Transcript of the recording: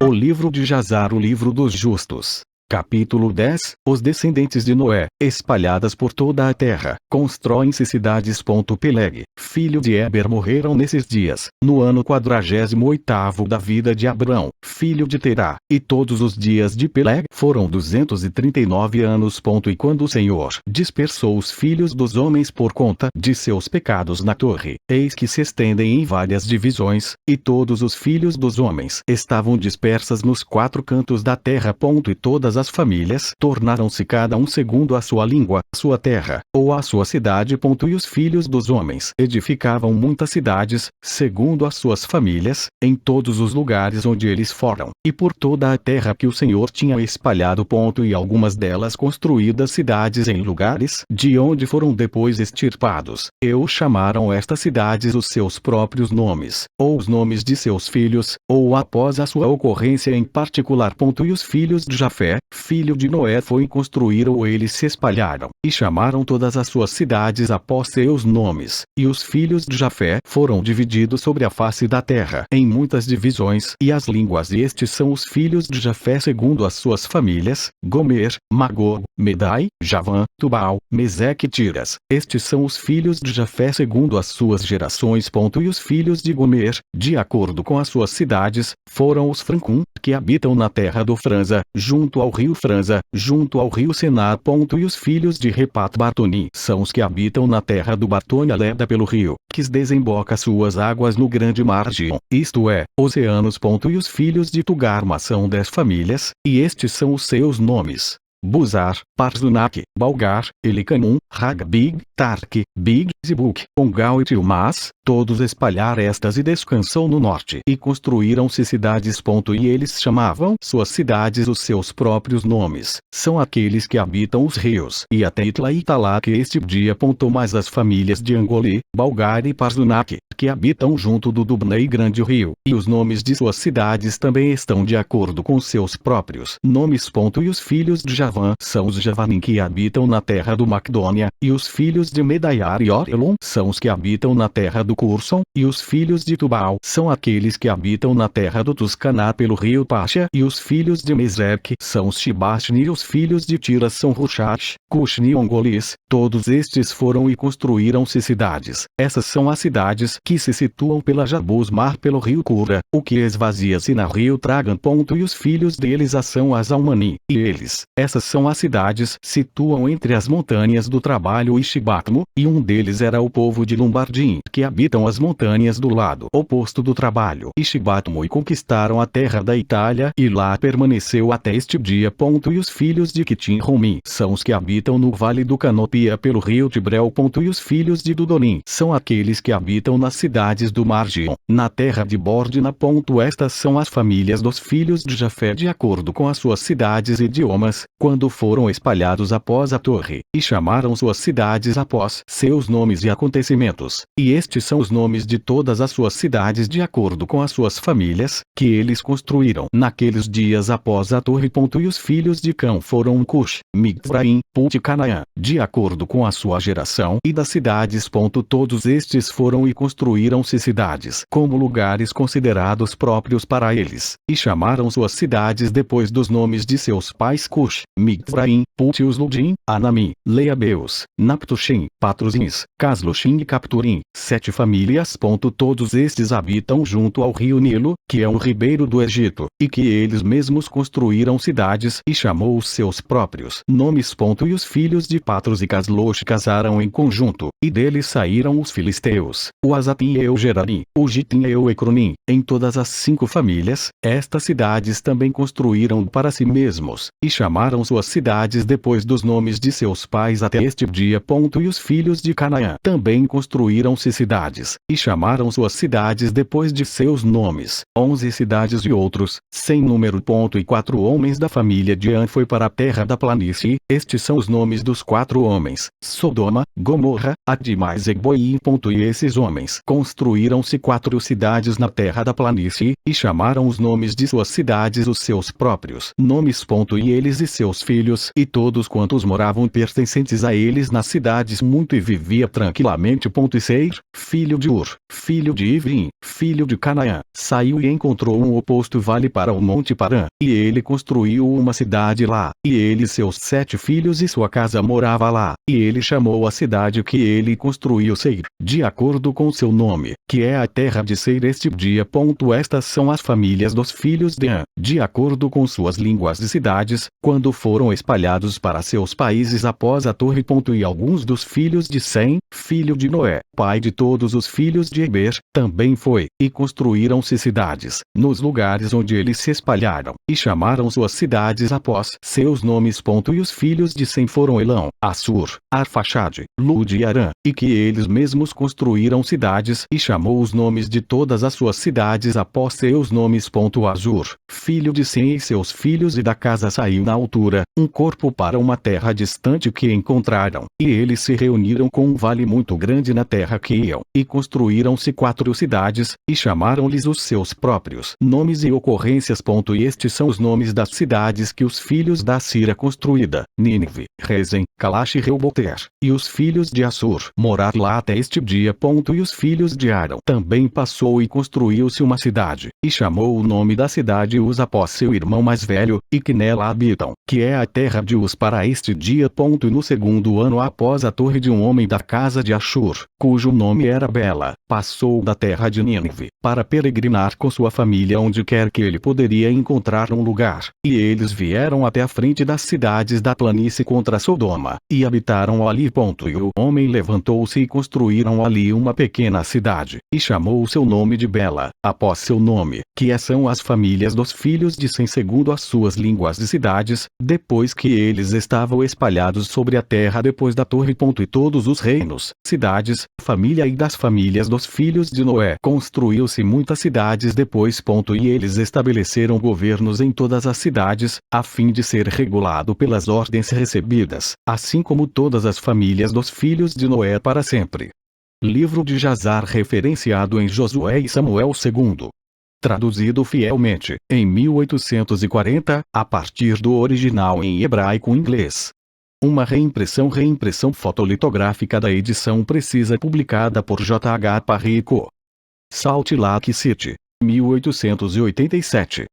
O livro de Jazar, o livro dos justos. Capítulo 10. Os descendentes de Noé, espalhadas por toda a terra, constroem-se cidades. Peleg, filho de Eber, morreram nesses dias, no ano 48º da vida de Abrão, filho de Terá, e todos os dias de Peleg foram 239 anos. E quando o Senhor dispersou os filhos dos homens por conta de seus pecados na torre, eis que se estendem em várias divisões, e todos os filhos dos homens estavam dispersas nos quatro cantos da terra. E todas as famílias tornaram-se cada um segundo a sua língua, sua terra, ou a sua cidade. E os filhos dos homens edificavam muitas cidades, segundo as suas famílias, em todos os lugares onde eles foram, e por toda a terra que o Senhor tinha espalhado. E algumas delas construídas cidades em lugares de onde foram depois extirpados, e chamaram estas cidades os seus próprios nomes, ou os nomes de seus filhos, ou após a sua ocorrência em particular. E os filhos de Jafé, filho de Noé, foi construir, ou eles se espalharam, e chamaram todas as suas cidades após seus nomes, e os filhos de Jafé foram divididos sobre a face da terra em muitas divisões e as línguas, e estes são os filhos de Jafé segundo as suas famílias: Gomer, Magog, Medai, Javã, Tubal, Meseque e Tiras. Estes são os filhos de Jafé segundo as suas gerações. E os filhos de Gomer, de acordo com as suas cidades, foram os Francum, que habitam na terra do Franza, junto ao rio Franza, junto ao rio Senar. E os filhos de Repat Bartoni são os que habitam na terra do Bartônia, leda pelo rio, que desemboca suas águas no grande mar Gion, isto é, oceanos. E os filhos de Tugarma são 10 famílias, e estes são os seus nomes: Buzar, Parzunac, Balgar, Elicanum, Ragbig, Tarque, Big, Zibuk, Ongal e Tilmas, todos espalharam estas e descansam no norte, e construíram-se cidades. E eles chamavam suas cidades os seus próprios nomes, são aqueles que habitam os rios, e até Itla e Talaque este dia. Mas as famílias de Angoli, Balgar e Parzunac, que habitam junto do Dubnei grande rio, e os nomes de suas cidades também estão de acordo com seus próprios nomes. E os filhos de Javã são os Javanim, que habitam na terra do Macdônia, e os filhos de Medaiar e Orelon são os que habitam na terra do Curson, e os filhos de Tubal são aqueles que habitam na terra do Tuscaná pelo rio Pacha, e os filhos de Meseque são os Shibashni, e os filhos de Tiras são Rushash, Cushni e Ongolis. Todos estes foram e construíram-se cidades. Essas são as cidades que se situam pela Jabus Mar pelo rio Cura, o que esvazia-se na rio Tragan. E os filhos deles são as Almani, e eles, essas são as cidades, situam entre as montanhas do trabalho e Shibatmo, e um deles era o povo de Lumbardim, que habitam as montanhas do lado oposto do trabalho e Shibatmo, e conquistaram a terra da Itália, e lá permaneceu até este dia. E os filhos de Kitim Rumi são os que habitam no vale do Canopia pelo rio Tibrel. E os filhos de Dudonim são aqueles que habitam nas cidades do Mar Gion, na terra de Bordina. Estas são as famílias dos filhos de Jafé de acordo com as suas cidades e idiomas, quando foram espalhados após a torre, e chamaram suas cidades após seus nomes e acontecimentos. E estes são os nomes de todas as suas cidades de acordo com as suas famílias, que eles construíram naqueles dias após a torre. E os filhos de Cão foram Cush, Migfraim, Put e Canaã, de acordo com a sua geração e das cidades. Todos estes foram e construíram-se cidades como lugares considerados próprios para eles, e chamaram suas cidades depois dos nomes de seus pais: Cush, Migfraim, Put e os Ludim, Anami, Leabeus, Naptushim, Patrusins, Caslushim e Capturim, 7 famílias. Todos estes habitam junto ao rio Nilo, que é um ribeiro do Egito, e que eles mesmos construíram cidades e chamou os seus próprios nomes. E os filhos de Patros e Caslosh casaram em conjunto, e deles saíram os filisteus, o Azatim e o Gerarim, o Gitim e o Ecronim. Em todas as 5 famílias, estas cidades também construíram para si mesmos, e chamaram suas cidades depois dos nomes de seus pais até este dia. E os filhos de Canaã também construíram-se cidades, e chamaram suas cidades depois de seus nomes, 11 cidades e outros, sem número. E 4 homens da família de An foi para a terra da planície. Estes são os nomes dos 4 homens: Sodoma, Gomorra, Admá e Zeboim. E esses homens construíram-se 4 cidades na terra da planície, e chamaram os nomes de suas cidades os seus próprios nomes. E eles e seus seus filhos e todos quantos moravam pertencentes a eles nas cidades muito e vivia tranquilamente. E Seir, filho de Ur, filho de Ivrim, filho de Canaã, saiu e encontrou um oposto vale para o monte Parã, e ele construiu uma cidade lá, e ele e seus 7 filhos e sua casa morava lá, e ele chamou a cidade que ele construiu Seir, de acordo com seu nome, que é a terra de Seir este dia. Estas são as famílias dos filhos de An, de acordo com suas línguas de cidades, quando foram espalhados para seus países após a torre. E alguns dos filhos de Sem, filho de Noé, pai de todos os filhos de Eber, também foi, e construíram-se cidades, nos lugares onde eles se espalharam, e chamaram suas cidades após seus nomes. E os filhos de Sem foram Elão, Assur, Arfaxade, Lud e Arã, e que eles mesmos construíram cidades e chamou os nomes de todas as suas cidades após seus nomes. Azur, filho de Sem e seus filhos e da casa saiu na altura, um corpo para uma terra distante que encontraram, e eles se reuniram com um vale muito grande na terra que iam, e construíram-se 4 cidades, e chamaram-lhes os seus próprios nomes e ocorrências. E estes são os nomes das cidades que os filhos da Síria construída: Nínive, Rezem, Calache e Reuboter, e os filhos de Assur morar lá até este dia. E os filhos de Arão também passou e construiu-se uma cidade, e chamou o nome da cidade Uz após seu irmão mais velho, e que nela habitam, que é a terra de Uz para este dia. E no segundo ano após a torre de um homem da casa de Ashur, cujo nome era Bela, passou da terra de Nínive, para peregrinar com sua família onde quer que ele poderia encontrar um lugar, e eles vieram até a frente das cidades da planície contra Sodoma, e habitaram ali. E o homem levantou-se e construíram ali uma pequena cidade, e chamou o seu nome de Bela, após seu nome, que são as famílias dos filhos de Sem segundo as suas línguas de cidades, depois que eles estavam espalhados sobre a terra depois da torre. E todos os reinos, cidades, família e das famílias dos filhos de Noé construiu-se muitas cidades depois. E eles estabeleceram governos em todas as cidades, a fim de ser regulado pelas ordens recebidas, assim como todas as famílias dos filhos de Noé para sempre. Livro de Jazar referenciado em Josué e Samuel II. Traduzido fielmente, em 1840, a partir do original em hebraico-inglês. Uma reimpressão fotolitográfica da edição precisa publicada por J. H. Parry Co. Salt Lake City, 1887.